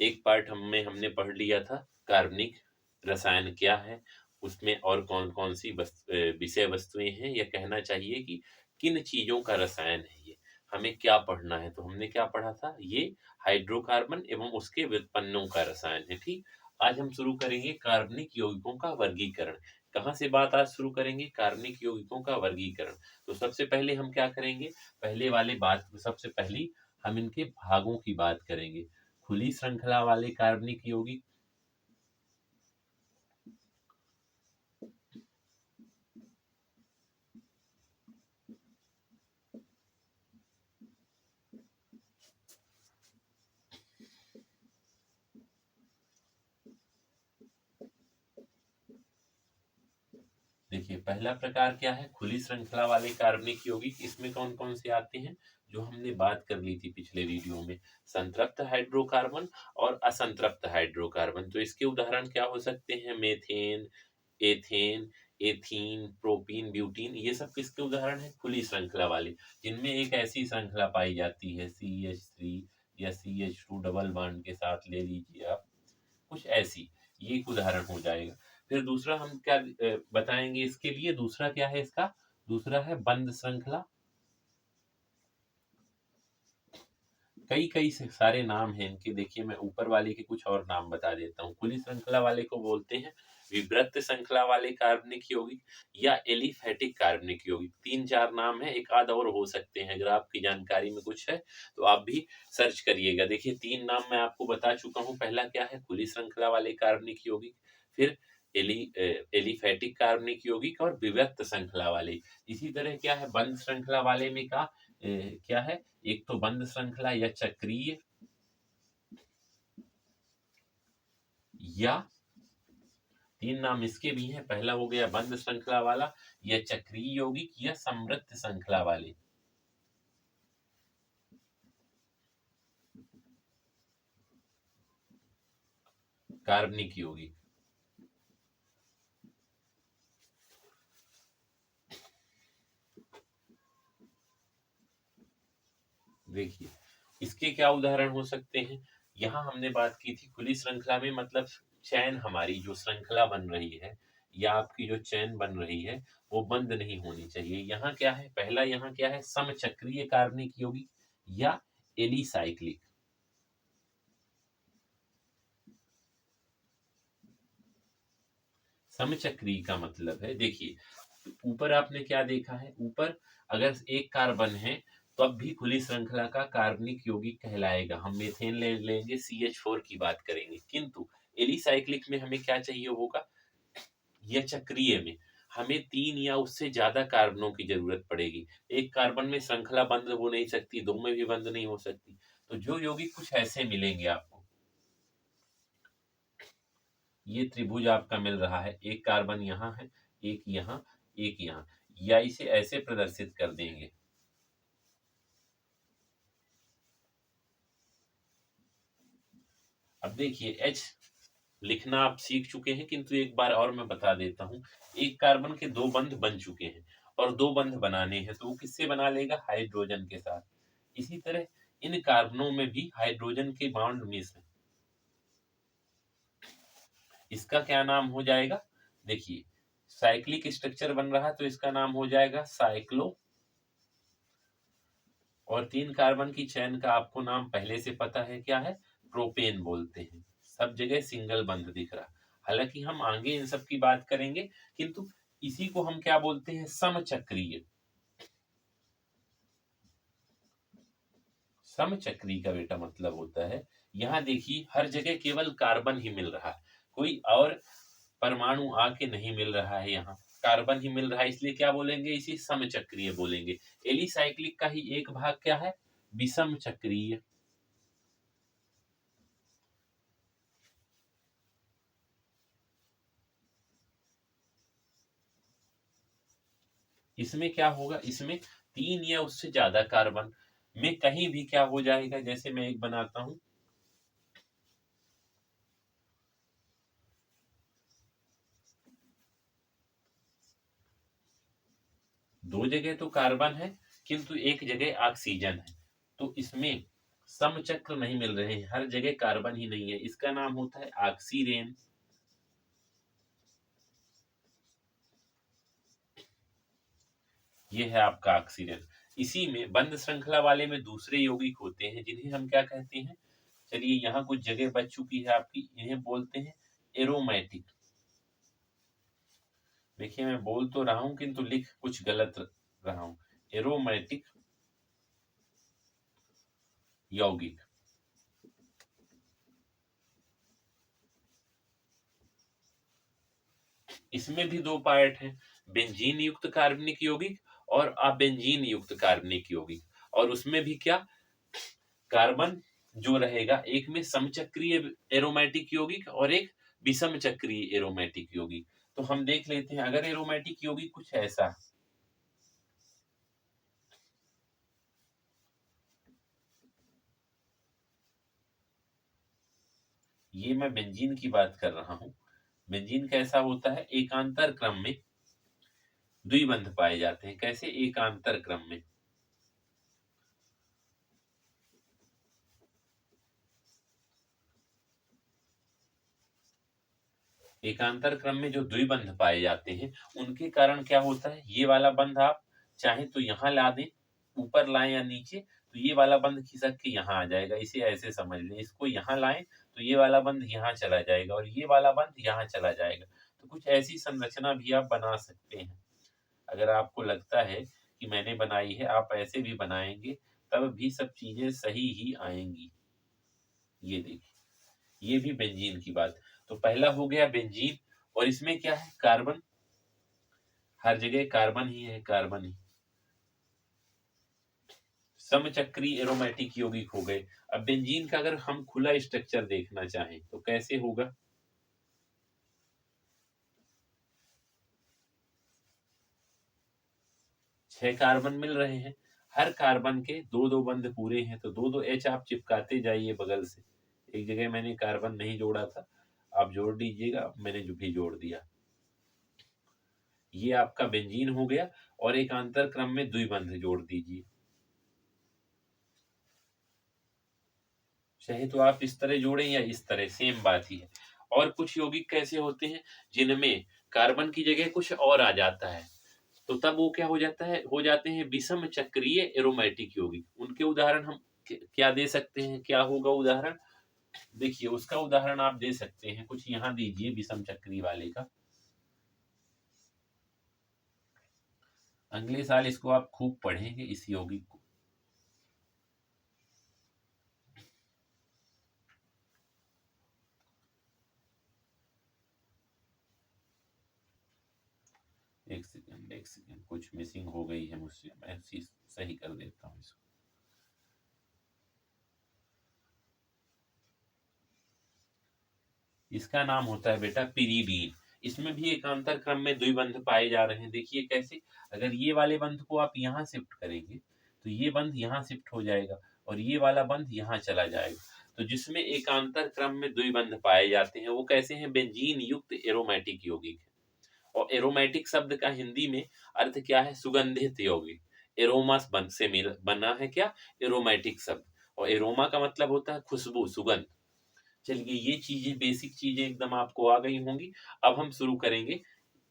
एक पार्ट हमने पढ़ लिया था कार्बनिक रसायन क्या है, उसमें और कौन-कौन सी विषय वस्तुएँ हैं, या कहना चाहिए कि किन चीज़ों का रसायन है ये, हमें क्या पढ़ना है। तो हमने क्या पढ़ा था, ये हाइड्रोकार्बन एवं उसके व्युत्पन्नों का रसायन है, ठीक। आज हम शुरू करेंगे कार्बनिक यौगिकों का वर्गीकरण। कहाँ से बात आज शुरू करेंगे, कार्बनिक यौगिकों का वर्गीकरण। तो सबसे पहले हम क्या करेंगे, पहले वाली बात सबसे पहली हम इनके भागों की बात करेंगे। खुली श्रृंखला वाले कार्बनिक यौगिक, देखिए पहला प्रकार क्या है, खुली श्रृंखला वाले कार्बनिक यौगिक। इसमें कौन कौन से आते हैं, जो हमने बात कर ली थी पिछले वीडियो में, संतृप्त हाइड्रोकार्बन और असंतृप्त हाइड्रोकार्बन। तो इसके उदाहरण क्या हो सकते हैं, methane, ethane, ethene, propene, butene, ये सब किसके उदाहरण हैं, खुली श्रृंखला वाले, जिनमें एक ऐसी श्रृंखला पाई जाती है CH3 या CH2 डबल बॉन्ड के साथ, ले लीजिए आप कुछ ऐसी, ये एक उदाहरण हो जाएगा। फिर दूसरा हम क्या बताएंगे इसके लिए, दूसरा क्या है इसका, दूसरा है बंद श्रृंखला। कई कई से सारे नाम हैं इनके, देखिए मैं ऊपर वाले के कुछ और नाम बता देता हूँ। खुली श्रृंखला वाले को बोलते हैं विवृत श्रृंखला वाले कार्बनिक यौगिक या एलिफैटिक कार्बनिक यौगिक। तीन चार नाम है, एक आध और हो सकते हैं, अगर आपकी जानकारी में कुछ है तो आप भी सर्च करिएगा। देखिए तीन नाम मैं आपको बता चुका हूँ, पहला क्या है, खुली श्रृंखला वाले कार्बनिक यौगिक, फिर एलिफैटिक कार्बनिक यौगिक, और विवृत श्रृंखला वाले। इसी तरह क्या है, बंद श्रृंखला वाले में क्या है, एक तो बंद श्रृंखला या चक्रीय, या तीन नाम इसके भी हैं, पहला हो गया बंद श्रृंखला वाला, या चक्रीय यौगिक, या समृद्ध श्रृंखला वाले कार्बनिक यौगिक। देखिए इसके क्या उदाहरण हो सकते हैं, यहाँ हमने बात की थी खुली श्रृंखला में, मतलब चैन, हमारी जो श्रृंखला बन रही है या आपकी जो चैन बन रही है वो बंद नहीं होनी चाहिए। यहाँ क्या है, पहला यहाँ क्या है, समचक्रीय कार्बनिक यौगिक या एलिसाइक्लिक। समचक्री का मतलब है, देखिए ऊपर आपने क्या देखा है, ऊपर अगर एक कार्बन है तब भी खुली श्रृंखला का कार्बनिक यौगिक कहलाएगा। हम मेथेन ले लेंगे, CH4 की बात करेंगे, किंतु एलिसाइक्लिक में हमें क्या चाहिए होगा, या चक्रीय में हमें तीन या उससे ज्यादा कार्बनों की जरूरत पड़ेगी। एक कार्बन में श्रृंखला बंद हो नहीं सकती, दो में भी बंद नहीं हो सकती। तो जो यौगिक कुछ ऐसे मिलेंगे आपको, ये त्रिभुज आपका मिल रहा है, एक कार्बन यहाँ है, एक यहाँ, एक यहाँ, या इसे ऐसे प्रदर्शित कर देंगे। अब देखिए H लिखना आप सीख चुके हैं, किंतु एक बार और मैं बता देता हूं। एक कार्बन के दो बंध बन चुके हैं और दो बंध बनाने हैं, तो वो किससे बना लेगा, हाइड्रोजन के साथ। इसी तरह इन कार्बनों में भी हाइड्रोजन के बॉन्ड मिस है, इसका क्या नाम हो जाएगा, देखिए साइक्लिक स्ट्रक्चर बन रहा है तो इसका नाम हो जाएगा साइक्लो। और तीन कार्बन की चैन का आपको नाम पहले से पता है, क्या है, प्रोपेन बोलते हैं। सब जगह सिंगल बंध दिख रहा, हालांकि हम आगे इन सब की बात करेंगे, किंतु इसी को हम क्या बोलते हैं, समचक्रीय। समचक्री का बेटा मतलब होता है, यहाँ देखिए हर जगह केवल कार्बन ही मिल रहा है, कोई और परमाणु आके नहीं मिल रहा है, यहाँ कार्बन ही मिल रहा है, इसलिए क्या बोलेंगे, इसी समचक्रीय बोलेंगे। एलिसाइक्लिक का ही एक भाग क्या है, विषम चक्रीय। इसमें क्या होगा, इसमें तीन या उससे ज्यादा कार्बन में कहीं भी क्या हो जाएगा, जैसे मैं एक बनाता हूं, दो जगह तो कार्बन है किंतु एक जगह ऑक्सीजन है, तो इसमें समचक्र नहीं मिल रहे हैं, हर जगह कार्बन ही नहीं है, इसका नाम होता है ऑक्सीरेन। ये है आपका ऑक्सीजन। इसी में बंद श्रृंखला वाले में दूसरे यौगिक होते हैं जिन्हें हम क्या कहते हैं, चलिए यहाँ कुछ जगह बच चुकी है आपकी, इन्हें बोलते हैं एरोमेटिक। देखिए मैं बोल तो रहा हूं किंतु लिख कुछ गलत रहा हूं, एरोमेटिक यौगिक। इसमें भी दो पार्ट हैं, बेंजीन युक्त कार्बनिक यौगिक और अबेंजीन युक्त कार्बनिक यौगिक। और उसमें भी क्या, कार्बन जो रहेगा एक में समचक्रीय एरोमेटिक यौगिक और एक विषम चक्रीय एरोमेटिक यौगिक। तो हम देख लेते हैं, अगर एरोमेटिक यौगिक कुछ ऐसा, ये मैं बेंजीन की बात कर रहा हूं। बेंजीन कैसा होता है, एकांतर क्रम में द्विबंध पाए जाते हैं। कैसे, एकांतर क्रम में, एकांतर क्रम में जो द्विबंध पाए जाते हैं उनके कारण क्या होता है, ये वाला बंध आप चाहे तो यहाँ ला दें, ऊपर लाएं या नीचे, तो ये वाला बंध खिसक के यहाँ आ जाएगा। इसे ऐसे समझ लें, इसको यहाँ लाएं तो ये वाला बंध यहाँ चला जाएगा और ये वाला बंध यहाँ चला जाएगा। तो कुछ ऐसी संरचना भी आप बना सकते हैं। अगर आपको लगता है कि मैंने बनाई है, आप ऐसे भी बनाएंगे तब भी सब चीजें सही ही आएंगी। ये देखिए, ये भी बेंजीन की बात। तो पहला हो गया बेंजीन, और इसमें क्या है, कार्बन, हर जगह कार्बन ही है, कार्बन ही। समचक्री एरोमेटिक यौगिक हो गए। अब बेंजीन का अगर हम खुला स्ट्रक्चर देखना चाहें तो कैसे होगा, 6 कार्बन मिल रहे हैं, हर कार्बन के दो दो बंध पूरे हैं, तो दो दो एच आप चिपकाते जाइए बगल से। एक जगह मैंने कार्बन नहीं जोड़ा था, आप जोड़ दीजिएगा, मैंने जो भी जोड़ दिया। ये आपका बेंजीन हो गया, और एक अंतर क्रम में द्विबंध जोड़ दीजिए। चाहे तो आप इस तरह जोड़ें या इस तरह, सेम बात ही है। और कुछ यौगिक कैसे होते हैं जिनमें कार्बन की जगह कुछ और आ जाता है, तो तब वो क्या हो जाता है, हो जाते हैं विषम चक्रीय एरोमेटिक यौगिक। उनके उदाहरण हम क्या दे सकते हैं, क्या होगा उदाहरण, देखिए उसका उदाहरण आप दे सकते हैं, कुछ यहाँ दीजिए विषम चक्रीय वाले का। अगले साल इसको आप खूब पढ़ेंगे इस यौगिक को। एक सेकंड, एक सेकंड, कुछ मिसिंग हो गई है मुझसे, मैं सही कर देता हूँ इसको। इसका नाम होता है बेटा पिरीडीन। इसमें भी एकांतर क्रम में द्विबंध पाए जा रहे हैं। देखिए कैसे, अगर ये वाले बंध को आप यहाँ शिफ्ट करेंगे तो ये बंध यहाँ शिफ्ट हो जाएगा और ये वाला बंध यहाँ चला जाएगा। तो जिसमें एकांतर क्रम में द्विबंध पाए जाते हैं वो कैसे हैं, बेंजीन युक्त एरोमेटिक यौगिक है। और एरोमेटिक शब्द का हिंदी में अर्थ क्या है, सुगंधित यौगिक। एरोमास बंध से मिल बना है क्या, एरोमेटिक शब्द। और एरोमा का मतलब होता है खुशबू, सुगंध। चलिए ये चीजें, बेसिक चीजें एकदम आपको आ गई होंगी। अब हम शुरू करेंगे,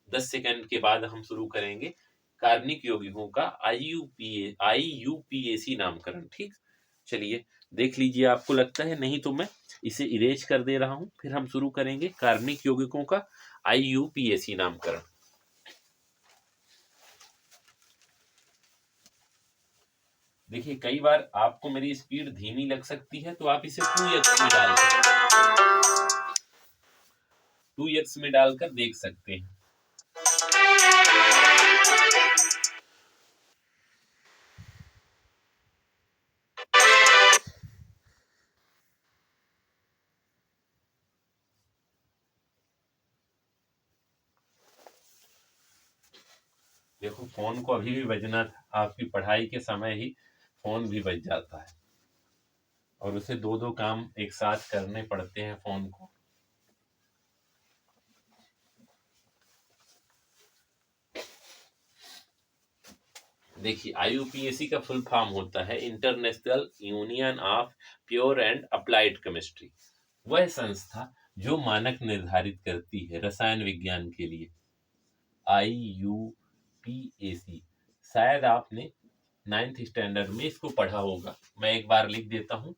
10 सेकंड के बाद हम शुरू करेंगे कार्बनिक यौगिकों का आईयूपीएसी नामकरण। ठीक, चलिए देख लीजिए, आपको लगता है नहीं तो मैं इसे इरेज कर दे रहा हूं, फिर हम शुरू करेंगे कार्बनिक यौगिकों का आईयूपीएसी नामकरण। देखिए कई बार आपको मेरी स्पीड धीमी लग सकती है, तो आप इसे 2x में डालकर 2x में डालकर देख सकते हैं। देखो फोन को अभी भी बजना था, आपकी पढ़ाई के समय ही फोन भी बज जाता है, और उसे दो दो काम एक साथ करने पड़ते हैं फोन को। देखिए IUPAC का फुल फॉर्म होता है international union of pure and applied chemistry. वह संस्था जो मानक निर्धारित करती है रसायन विज्ञान के लिए। IUPAC शायद आपने 9th स्टैंडर्ड में इसको पढ़ा होगा, मैं एक बार लिख देता हूं।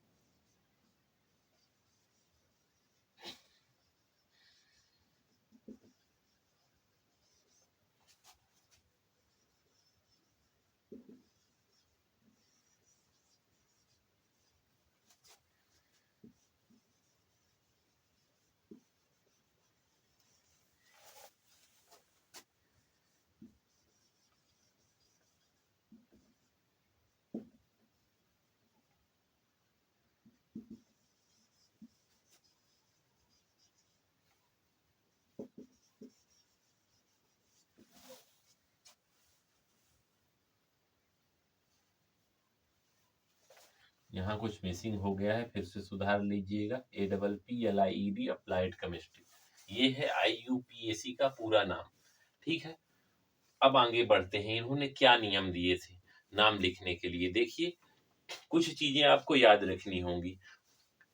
यहाँ कुछ मिसिंग हो गया है, फिर से सुधार लीजिएगा। APPLIED अप्लाइड केमिस्ट्री, ये है IUPAC का पूरा नाम। ठीक है, अब आगे बढ़ते हैं। इन्होंने क्या नियम दिए थे नाम लिखने के लिए? देखिए, कुछ चीजें आपको याद रखनी होंगी।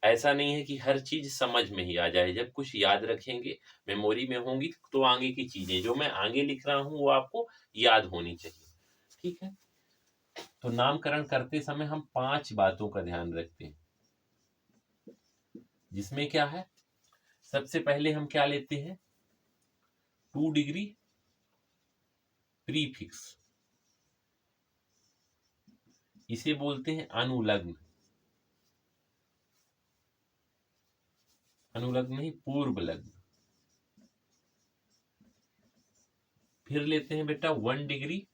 ऐसा नहीं है कि हर चीज समझ में ही आ जाए। जब कुछ याद रखेंगे, मेमोरी में होंगी, तो आगे की चीजें जो मैं आगे लिख रहा हूं वो आपको याद होनी चाहिए। ठीक है, तो नामकरण करते समय हम 5 बातों का ध्यान रखते हैं, जिसमें क्या है, सबसे पहले हम क्या लेते हैं, 2 डिग्री प्रीफिक्स, इसे बोलते हैं अनुलग्न। अनुलग्न नहीं, पूर्व लग्न। फिर लेते हैं बेटा 1 डिग्री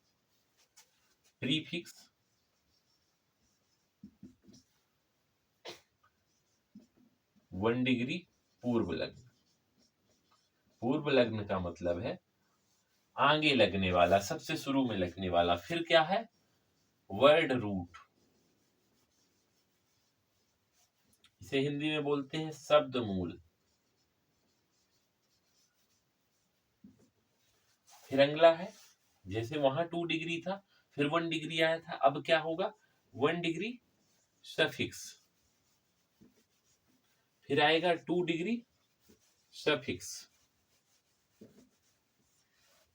प्रीफिक्स, 1 डिग्री पूर्व लग्न। पूर्व लग्न का मतलब है आगे लगने वाला, सबसे शुरू में लगने वाला। फिर क्या है, वर्ड रूट, इसे हिंदी में बोलते हैं शब्द मूल। फिर अगला है, जैसे वहां 2 डिग्री था, फिर 1 डिग्री आया था, अब क्या होगा, 1 डिग्री सफिक्स। फिर आएगा 2 डिग्री सफिक्स।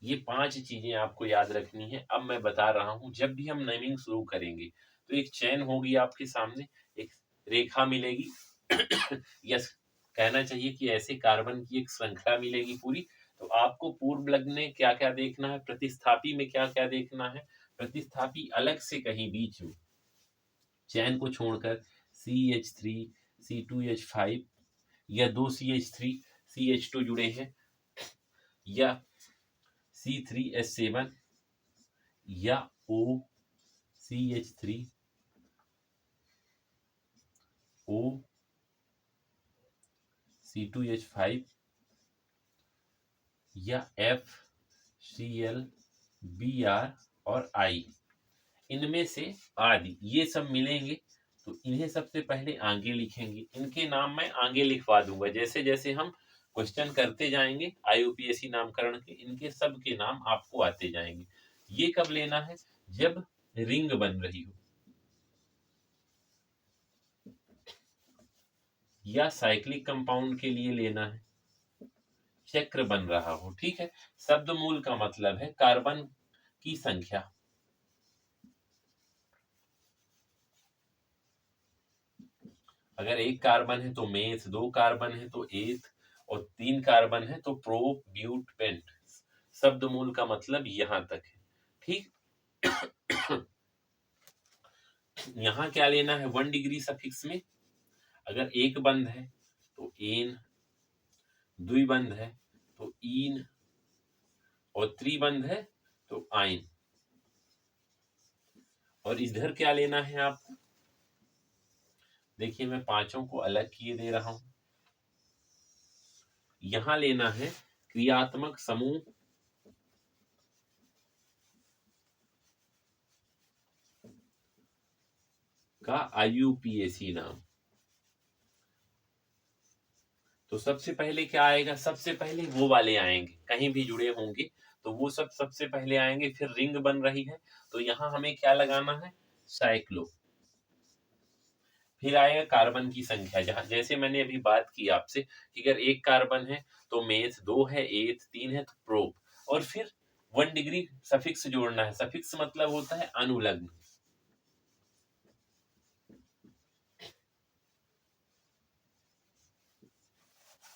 ये 5 चीजें आपको याद रखनी है। अब मैं बता रहा हूं, जब भी हम नेमिंग शुरू करेंगे तो एक चेन होगी आपके सामने, एक रेखा मिलेगी या कहना चाहिए कि ऐसे कार्बन की एक श्रृंखला मिलेगी पूरी। तो आपको पूर्व लग्न में क्या क्या देखना है, प्रतिस्थापी में क्या क्या देखना है। प्रतिस्थापी अलग से कहीं बीच में चैन को छोड़कर CH3 C2H5 या 2 CH3 CH2 जुड़े हैं, या C3H7 या OCH3 OC2H5 या FCl Br और I, इनमें से आदि ये सब मिलेंगे। तो इन्हें सबसे पहले आगे लिखेंगे, इनके नाम मैं आगे लिखवा दूंगा। जैसे जैसे हम क्वेश्चन करते जाएंगे IUPAC नामकरण के, इनके सब के नाम आपको आते जाएंगे। ये कब लेना है, जब रिंग बन रही हो या साइक्लिक कंपाउंड के लिए लेना है, चक्र बन रहा हो। ठीक है, शब्द मूल का मतलब है कार्बन की संख्या। अगर 1 कार्बन है तो मेथ, 2 कार्बन है तो एथ, और 3 कार्बन है तो प्रो ब्यूट पेंट। शब्द मूल का मतलब यहां तक है। ठीक यहां क्या लेना है, 1 डिग्री सफिक्स में अगर एक बंद है तो एन, द्विबंध है तो ईन, और त्रिबंध है तो आइन। और इधर क्या लेना है आपको, देखिए मैं 5 को अलग किए दे रहा हूं। यहां लेना है क्रियात्मक समूह का IUPAC नाम। तो सबसे पहले क्या आएगा, सबसे पहले वो वाले आएंगे, कहीं भी जुड़े होंगे तो वो सब सबसे पहले आएंगे। फिर रिंग बन रही है तो यहाँ हमें क्या लगाना है, साइक्लो। फिर आएगा कार्बन की संख्या, जहां जैसे मैंने अभी बात की आपसे कि अगर एक कार्बन है तो मेथ, दो है एथ, तीन है तो प्रोप, और फिर 1 डिग्री सफिक्स जोड़ना है। सफिक्स मतलब होता है अनुलग्न।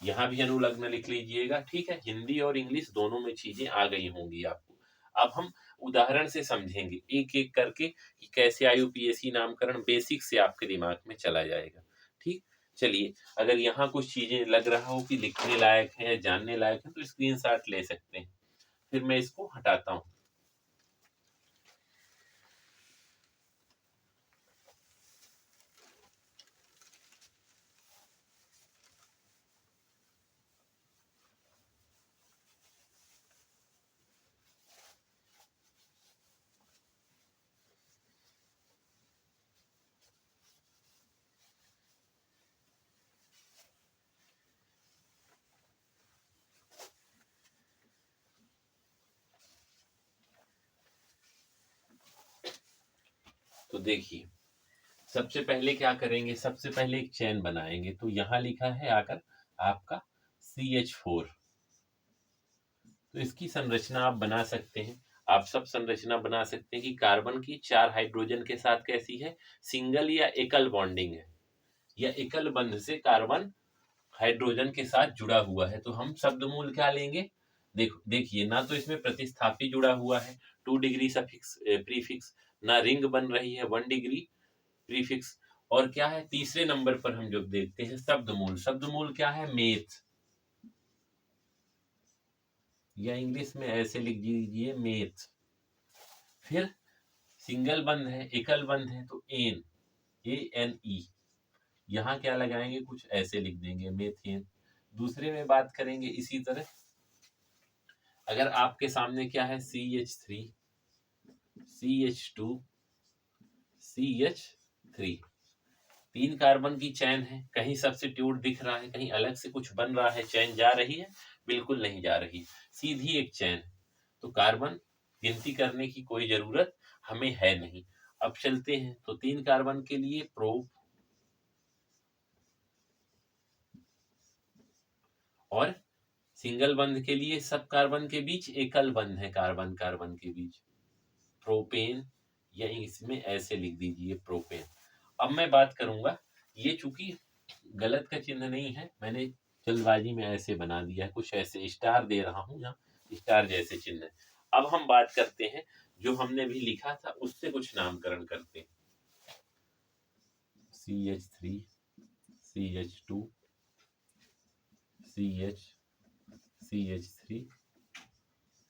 यहाँ भी अनुलग्न लिख लीजिएगा, ठीक है। हिंदी और इंग्लिश दोनों में चीजें आ गई होंगी आपको। अब हम उदाहरण से समझेंगे एक एक करके कि कैसे आईयूपीएसी नामकरण बेसिक से आपके दिमाग में चला जाएगा, ठीक। चलिए, अगर यहाँ कुछ चीजें लग रहा हो कि लिखने लायक है, जानने लायक है, तो स्क्रीनशॉट ले सकते हैं। फिर मैं इसको हटाता हूँ। तो देखिए, सबसे पहले क्या करेंगे, सबसे पहले एक चेन बनाएंगे। तो यहाँ लिखा है आकर आपका CH4। तो इसकी संरचना आप बना सकते हैं। आप सब संरचना बना सकते हैं कि कार्बन की 4 हाइड्रोजन के साथ कैसी है, सिंगल या एकल बॉन्डिंग है, या एकल बंध से कार्बन हाइड्रोजन के साथ जुड़ा हुआ है। तो हम शब्द मूल क्या लेंगे, देखिए ना, तो इसमें प्रतिस्थापी जुड़ा हुआ है 2 डिग्री सफिक्स प्रीफिक्स, ना रिंग बन रही है 1 डिग्री प्रीफिक्स, और क्या है तीसरे नंबर पर हम जो देखते हैं शब्द मूल। शब्द मूल क्या है, मेथ, या इंग्लिश में ऐसे लिख दीजिए मेथ। फिर सिंगल बंद है, एकल बंद है, तो एन, ANE, यहाँ क्या लगाएंगे, कुछ ऐसे लिख देंगे मेथेन। दूसरे में बात करेंगे इसी तरह, अगर आपके सामने क्या है, CH3, CH2, CH3, 3 कार्बन की चैन है। कहीं सब्स्टिट्यूट दिख रहा है, कहीं अलग से कुछ बन रहा है, चैन जा रही है, बिल्कुल नहीं जा रही, सीधी एक चैन। तो कार्बन गिनती करने की कोई जरूरत हमें है नहीं। अब चलते हैं, तो 3 कार्बन के लिए प्रोप, और सिंगल बंध के लिए सब कार्बन के बीच एकल बंध है, कार्बन कार्बन के बीच प्रोपेन, या इसमें ऐसे लिख दीजिए प्रोपेन। अब मैं बात करूंगा, ये चूंकि गलत का चिन्ह नहीं है, मैंने जल्दबाजी में ऐसे बना दिया है, कुछ ऐसे स्टार दे रहा हूं, यहाँ स्टार जैसे चिन्ह है। अब हम बात करते हैं जो हमने भी लिखा था उससे कुछ नामकरण करते हैं। CH3, CH2, CH, CH3,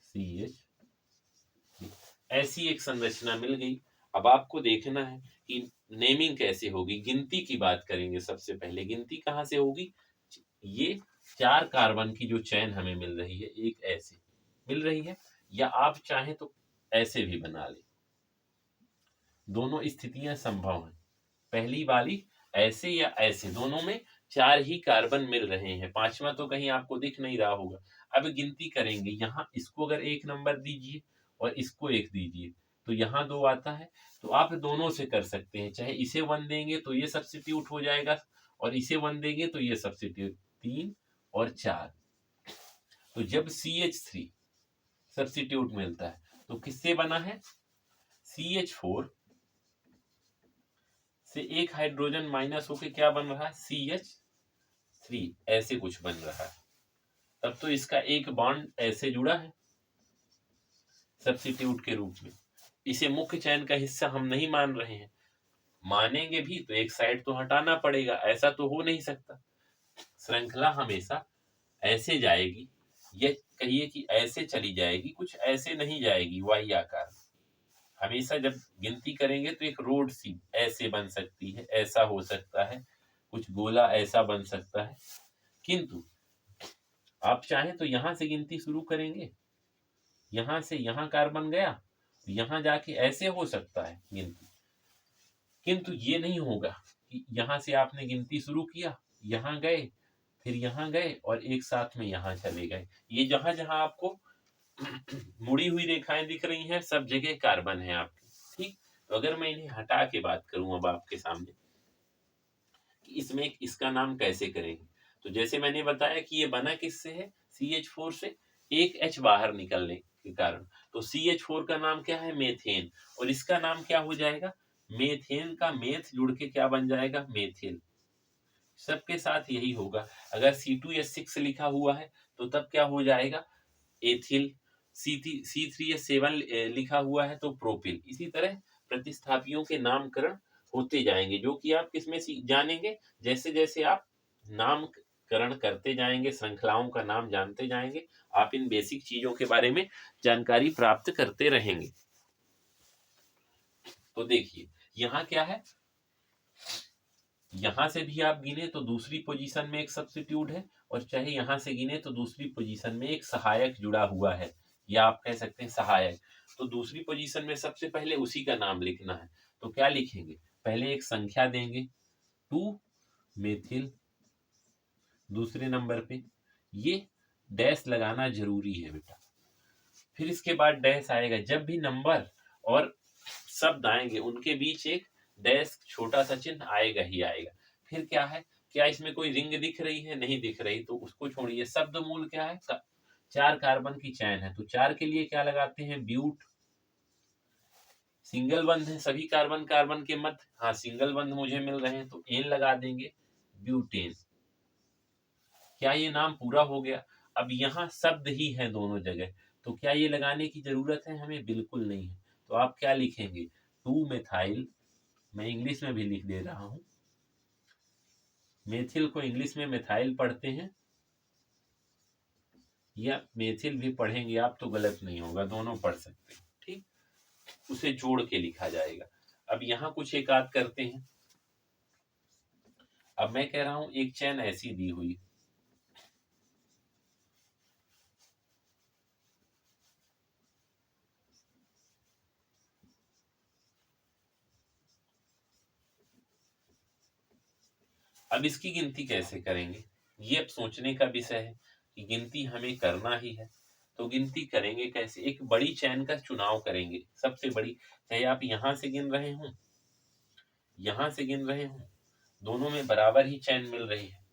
CH3, ऐसी एक संरचना मिल गई। अब आपको देखना है कि नेमिंग कैसे होगी। गिनती की बात करेंगे, सबसे पहले गिनती कहाँ से होगी, ये 4 कार्बन की जो चैन हमें मिल रही है, एक ऐसे मिल रही है, या आप चाहें तो ऐसे भी बना लें, दोनों स्थितियां संभव हैं। पहली वाली ऐसे या ऐसे, दोनों में 4 ही कार्बन मिल रहे हैं, पांचवा तो कहीं आपको दिख नहीं रहा होगा। अब गिनती करेंगे, यहाँ इसको अगर 1 नंबर दीजिए और इसको 1 दीजिए, तो यहाँ 2 आता है। तो आप दोनों से कर सकते हैं, चाहे इसे 1 देंगे तो ये सब्स्टिट्यूट हो जाएगा, और इसे 1 देंगे तो ये सब्स्टिट्यूट, 3 और 4। तो जब CH3 सब्स्टिट्यूट मिलता है तो किससे बना है, CH4 से एक हाइड्रोजन माइनस होके क्या बन रहा है, CH3, ऐसे कुछ बन रहा है। तब तो इसका एक बॉन्ड ऐसे जुड़ा है सब्स्टिट्यूट के रूप में। इसे मुख्य चयन का हिस्सा हम नहीं मान रहे हैं, मानेंगे भी तो एक साइड तो हटाना पड़ेगा, ऐसा तो हो नहीं सकता। श्रृंखला हमेशा ऐसे जाएगी, या कहिए कि ऐसे चली जाएगी, कुछ ऐसे नहीं जाएगी वाई आकार। हमेशा जब गिनती करेंगे तो एक रोड सी ऐसे बन सकती है, ऐसा हो सकता है, कुछ गोला ऐसा बन सकता है। किंतु आप चाहें तो यहां से गिनती शुरू करेंगे, यहां से यहां कार्बन गया तो यहां जाके ऐसे हो सकता है गिनती। किंतु ये नहीं होगा कि यहां से आपने गिनती शुरू किया, यहां गए, फिर यहां गए और एक साथ में यहां चले गए। ये जहां जहां आपको मुड़ी हुई रेखाएं दिख रही हैं, सब जगह कार्बन है आपके। ठीक, तो अगर मैं इन्हें हटा के बात करूं अब आपके सामने कि इसमें इसका नाम कैसे करेंगे, तो जैसे मैंने बताया कि ये बना किससे है, CH4 से, एक H बाहर निकलने के कारण। तो CH4 का नाम क्या है, मेथेन, और इसका नाम क्या हो जाएगा, मेथेन का मेथ जुड़ के क्या बन जाएगा, मेथिल। सबके साथ यही होगा। अगर C2H6 लिखा हुआ है तो तब क्या हो जाएगा, एथिल। C3H7 लिखा हुआ है तो प्रोपिल। इसी तरह प्रतिस्थापियों के नामकरण होते जाएंगे, जो कि आप किसमें जानेंगे, जैसे जैसे आप नामकरण करते जाएंगे, श्रृंखलाओं का नाम जानते जाएंगे, आप इन बेसिक चीजों के बारे में जानकारी प्राप्त करते रहेंगे। तो देखिए यहाँ क्या है, यहां से भी आप गिने तो दूसरी पोजीशन में एक सब्स्टिट्यूट है, और चाहे यहां से गिने तो दूसरी पोजीशन में एक सहायक जुड़ा हुआ है, या आप कह सकते हैं सहायक। तो दूसरी पोजीशन में सबसे पहले उसी का नाम लिखना है, तो क्या लिखेंगे, पहले एक संख्या देंगे 2 मेथिल, दूसरे नंबर पे ये डैश लगाना जरूरी है बेटा। फिर इसके बाद डैश आएगा, जब भी नंबर और शब्द आएंगे उनके बीच एक डैश छोटा सा चिन्ह आएगा ही आएगा। फिर क्या है, क्या इसमें कोई रिंग दिख रही है, नहीं दिख रही, तो उसको छोड़िए। शब्द मूल क्या है, 4 कार्बन की चैन है, तो 4 के लिए क्या लगाते हैं, ब्यूट। सिंगल बंध है सभी कार्बन कार्बन के मध्य, हाँ सिंगल बंध मुझे मिल रहे हैं तो एन लगा देंगे, ब्यूटेन। क्या ये नाम पूरा हो गया। अब यहाँ शब्द ही है दोनों जगह, तो क्या ये लगाने की जरूरत है हमें, बिल्कुल नहीं है। तो आप क्या लिखेंगे, 2 मेथाइल, मैं इंग्लिश में भी लिख दे रहा हूं, मेथिल को इंग्लिश में मेथाइल पढ़ते हैं, या मेथिल भी पढ़ेंगे आप तो गलत नहीं होगा, दोनों पढ़ सकते हैं। ठीक, उसे जोड़ के लिखा जाएगा। अब यहाँ कुछ एक आध करते हैं। अब मैं कह रहा हूं एक चैन ऐसी दी हुई, अब इसकी गिनती कैसे करेंगे, ये अब सोचने का विषय है कि गिनती हमें करना ही है। तो गिनती करेंगे कैसे, एक बड़ी चैन का चुनाव करेंगे, सबसे बड़ी, चाहे आप यहां से गिन रहे हो, यहां से गिन रहे हो, दोनों में बराबर ही चैन मिल रही है,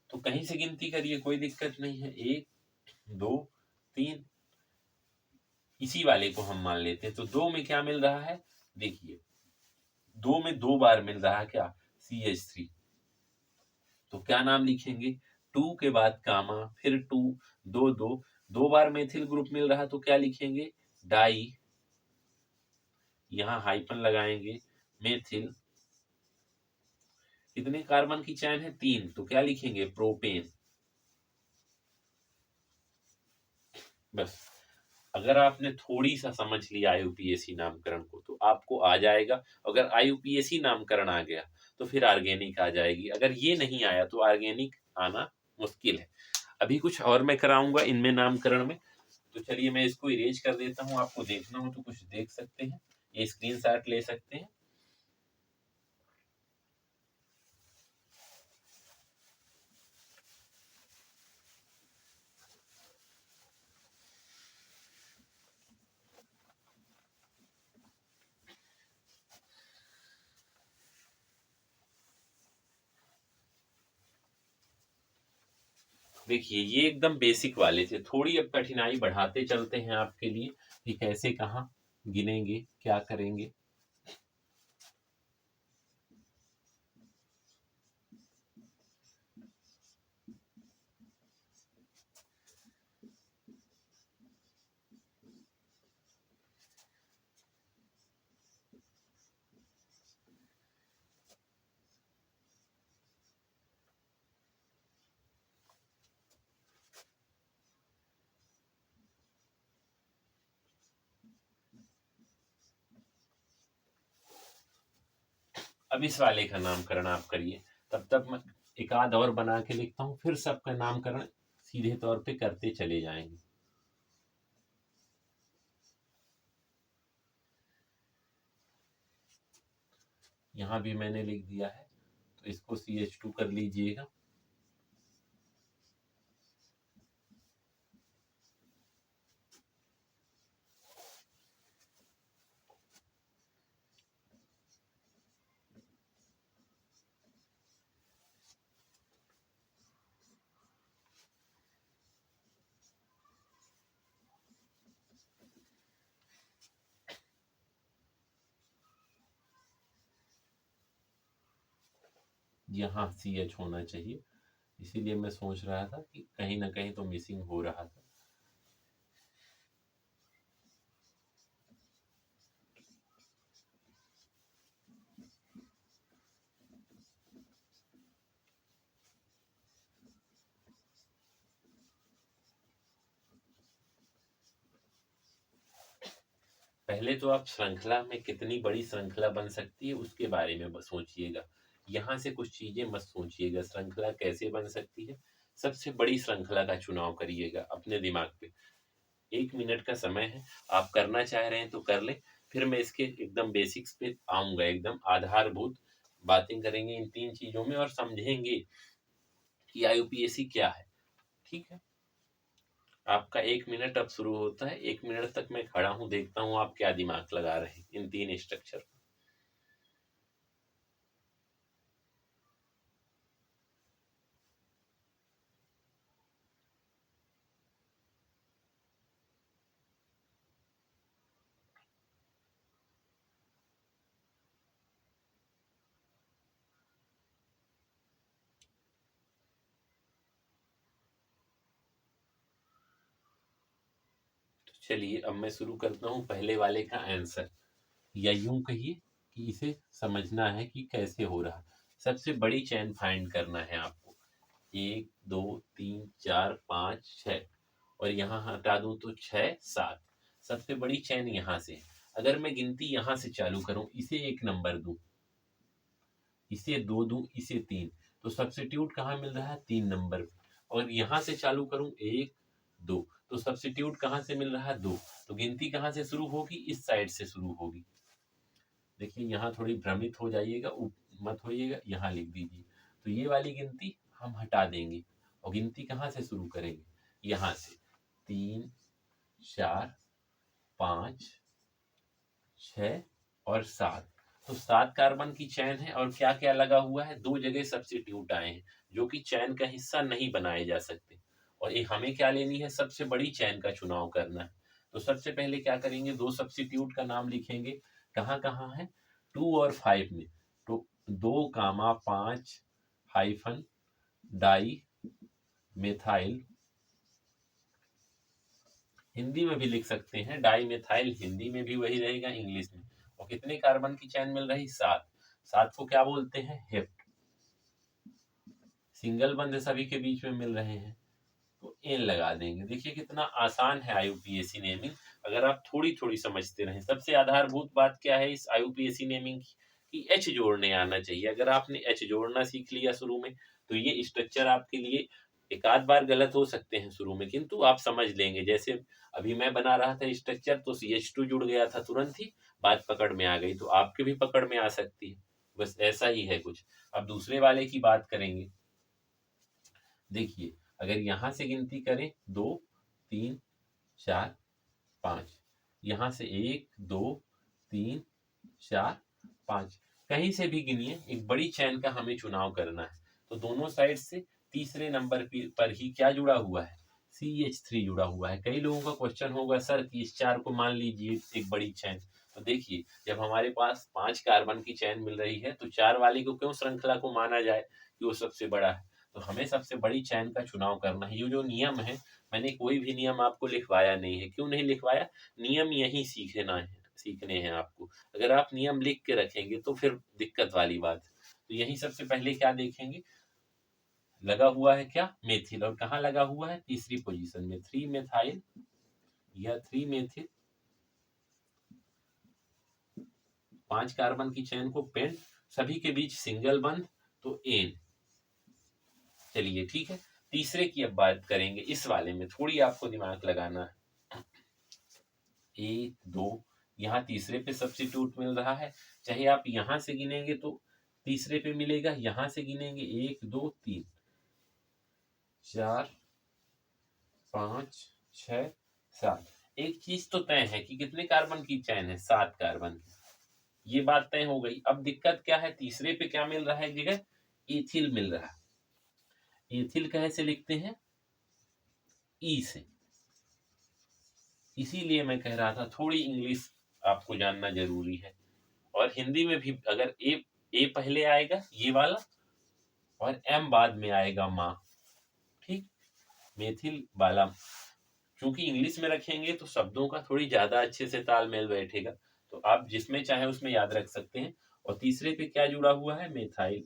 तो कहीं से गिनती करिए, कोई दिक्कत नहीं है। 1 2 3, इसी वाले को हम मान लेते हैं। तो 2 में क्या मिल रहा है, देखिए 2 में 2 बार मिल रहा है क्या, CH3, तो क्या नाम लिखेंगे, 2 के बाद कामा, फिर 2, 2 2, 2 बार मेथिल ग्रुप मिल रहा तो क्या लिखेंगे, डाई, यहाँ हाइपन लगाएंगे, मेथिल। कितने कार्बन की चैन है, 3, तो क्या लिखेंगे, प्रोपेन। बस, अगर आपने थोड़ी सा समझ लिया IUPAC नामकरण को तो आपको आ जाएगा। अगर IUPAC नामकरण आ गया तो फिर ऑर्गेनिक आ जाएगी, अगर ये नहीं आया तो ऑर्गेनिक आना मुश्किल है। अभी कुछ और मैं कराऊंगा इनमें नामकरण में, तो चलिए मैं इसको इरेज कर देता हूँ, आपको देखना हो तो कुछ देख सकते हैं, ये स्क्रीनशॉट ले सकते हैं। देखिए ये एकदम बेसिक वाले थे, थोड़ी अब कठिनाई बढ़ाते चलते हैं आपके लिए कि कैसे कहाँ गिनेंगे, क्या करेंगे। अब इस वाले का नामकरण आप करिए, तब तक मैं एक आध और बना के लिखता हूँ, फिर सबका नामकरण सीधे तौर पे करते चले जाएंगे। यहाँ भी मैंने लिख दिया है, तो इसको CH2 कर लीजिएगा। यहाँ CH होना चाहिए, इसीलिए मैं सोच रहा था कि कहीं ना कहीं तो मिसिंग हो रहा था। पहले तो आप श्रृंखला में कितनी बड़ी श्रृंखला बन सकती है उसके बारे में बस सोचिएगा, यहाँ से कुछ चीजें मत सोचिएगा श्रृंखला कैसे बन सकती है। सबसे बड़ी श्रृंखला का चुनाव करिएगा अपने दिमाग पे। 1 मिनट का समय है, आप करना चाह रहे हैं तो कर लें, फिर मैं इसके एकदम बेसिक्स पे आऊंगा, एकदम आधारभूत बातें करेंगे इन 3 चीजों में और समझेंगे कि IUPAC क्या है। ठीक है, आपका 1 मिनट अब शुरू होता है। 1 मिनट तक मैं खड़ा हूं, देखता हूं आप क्या दिमाग लगा रहे हैं इन 3 स्ट्रक्चर। चलिए अब मैं शुरू करता हूँ पहले वाले का आंसर, या यूं कहिए कि इसे समझना है कि कैसे हो रहा। सबसे बड़ी चैन फाइंड करना है आपको, 1 2 3 4 5 6, और यहाँ हटा दूं तो 6 7। सबसे बड़ी चैन यहाँ से है। अगर मैं गिनती यहाँ से चालू करूं, इसे 1 नंबर दूं, इसे 2 दूं, इसे 3, तो सब्स्टिट्यूट कहाँ मिल रहा है 3 नंबर पे। और यहाँ से चालू करूं 1 2, तो सब्स्टिट्यूट कहाँ से मिल रहा है 2, तो गिनती कहाँ से शुरू होगी, इस साइड से शुरू होगी। देखिए यहाँ थोड़ी भ्रमित हो जाइएगा, मत होइएगा, यहाँ लिख दीजिए। तो ये वाली गिनती हम हटा देंगे और गिनती कहाँ से शुरू करेंगे, यहाँ से 3 4 5 6 और 7। तो 7 कार्बन की चैन है और क्या क्या लगा हुआ है, 2 जगह सब्स्टिट्यूट आए हैं जो कि चैन का हिस्सा नहीं बनाए जा सकते। और ये हमें क्या लेनी है, सबसे बड़ी चैन का चुनाव करना है। तो सबसे पहले क्या करेंगे, 2 सब्स्टिट्यूट का नाम लिखेंगे। कहाँ कहाँ है, 2 और 5 में। तो 2 5 डाई मेथाइल, हिंदी में भी लिख सकते हैं डाई मेथाइल, हिंदी में भी वही रहेगा, इंग्लिश में। और कितने कार्बन की चैन मिल रही, 7। 7 को क्या बोलते हैं, हेप्ट। सिंगल बंध सभी के बीच में मिल रहे हैं, तो एन लगा देंगे। देखिए कितना आसान है IUPAC नेमिंग, अगर आप थोड़ी थोड़ी समझते रहें। सबसे आधारभूत बात क्या है इस IUPAC नेमिंग की, कि एच जोड़ने आना चाहिए। अगर आपने एच जोड़ना सीख लिया शुरू में, तो ये स्ट्रक्चर आपके लिए एक आध बार गलत हो सकते हैं शुरू में, किंतु आप समझ लेंगे। जैसे अभी मैं बना रहा था स्ट्रक्चर, तो CH2 जुड़ गया था, तुरंत ही बात पकड़ में आ गई, तो आपके भी पकड़ में आ सकती है। बस ऐसा ही है कुछ। अब दूसरे वाले की बात करेंगे। देखिए अगर यहाँ से गिनती करें 2 3 4 5, यहाँ से 1 2 3 4 5, कहीं से भी गिनिए, एक बड़ी चैन का हमें चुनाव करना है। तो दोनों साइड से तीसरे नंबर पर ही क्या जुड़ा हुआ है, CH3 जुड़ा हुआ है। कई लोगों का क्वेश्चन होगा सर कि इस 4 को मान लीजिए एक बड़ी चैन। तो देखिए जब हमारे पास 5 कार्बन की चैन मिल रही है, तो 4 वाली को क्यों श्रृंखला को माना जाए कि वो सबसे बड़ा है। तो हमें सबसे बड़ी चैन का चुनाव करना है। ये जो नियम है, मैंने कोई भी नियम आपको लिखवाया नहीं है। क्यों नहीं लिखवाया, नियम यही सीखने हैं आपको। अगर आप नियम लिख के रखेंगे तो फिर दिक्कत वाली बात है। तो यही सबसे पहले क्या देखेंगे, लगा हुआ है क्या, मेथिल। और कहाँ लगा हुआ है, तीसरी पोजीशन में, 3 मेथाइल या 3 मेथिल। 5 कार्बन की चैन को पेंट, सभी के बीच सिंगल बंध, तो एन। चलिए ठीक है, तीसरे की अब बात करेंगे। इस वाले में थोड़ी आपको दिमाग लगाना है। 1 2, यहाँ तीसरे पे सब्स्टिट्यूट मिल रहा है, चाहे आप यहाँ से गिनेंगे तो तीसरे पे मिलेगा, यहाँ से गिनेंगे 1 2 3 4 5 6 7। एक चीज तो तय है कि कितने कार्बन की चैन है, 7 कार्बन की, ये बात तय हो गई। अब दिक्कत क्या है, तीसरे पे क्या मिल रहा है जगह, एथिल मिल रहा है। एथिल कैसे लिखते हैं, ई से। इसीलिए मैं कह रहा था थोड़ी इंग्लिश आपको जानना जरूरी है। और हिंदी में भी अगर ए पहले आएगा ये वाला, और एम बाद में आएगा माँ। ठीक, मेथिल बाला। चूंकि इंग्लिश में रखेंगे तो शब्दों का थोड़ी ज्यादा अच्छे से तालमेल बैठेगा, तो आप जिसमें चाहे उसमें याद रख सकते हैं। और तीसरे पे क्या जुड़ा हुआ है, मेथाइल।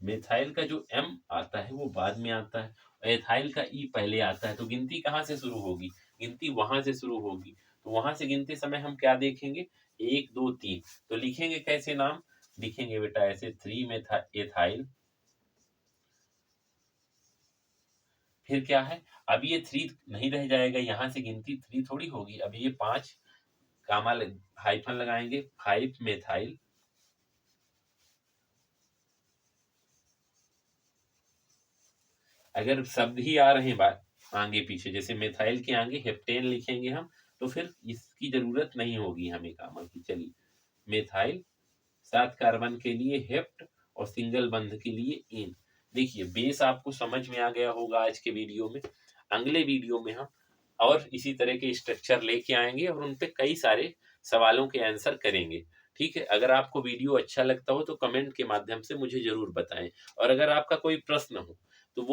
मेथाइल का जो एम आता है वो बाद में आता है, और एथाइल का ई पहले आता है। तो गिनती कहाँ से शुरू होगी, गिनती वहां से शुरू होगी। तो वहां से गिनते समय हम क्या देखेंगे, 1 2 3। तो लिखेंगे कैसे नाम, लिखेंगे बेटा ऐसे 3 मेथा एथाइल। फिर क्या है, अब ये 3 नहीं रह जाएगा, यहां से गिनती 3 थोड़ी होगी, अब ये 5 कामा हाइफन लगाएंगे, 5 मेथाइल। अगर शब्द ही आ रहे हैं बात आगे पीछे, जैसे मेथाइल के आगे हेप्टेन लिखेंगे हम, तो फिर इसकी जरूरत नहीं होगी हमें कामा की। चलिए, मेथाइल 7 कार्बन के लिए हेप्ट, और सिंगल बंध के लिए इन। देखिए बेस आपको समझ में आ गया होगा आज के वीडियो में। अगले वीडियो में हम और इसी तरह के स्ट्रक्चर लेके आएंगे और उन पे कई सारे सवालों के आंसर करेंगे। ठीक है, अगर आपको वीडियो अच्छा लगता हो तो कमेंट के माध्यम से मुझे जरूर बताएं, और अगर आपका कोई प्रश्न हो तो वो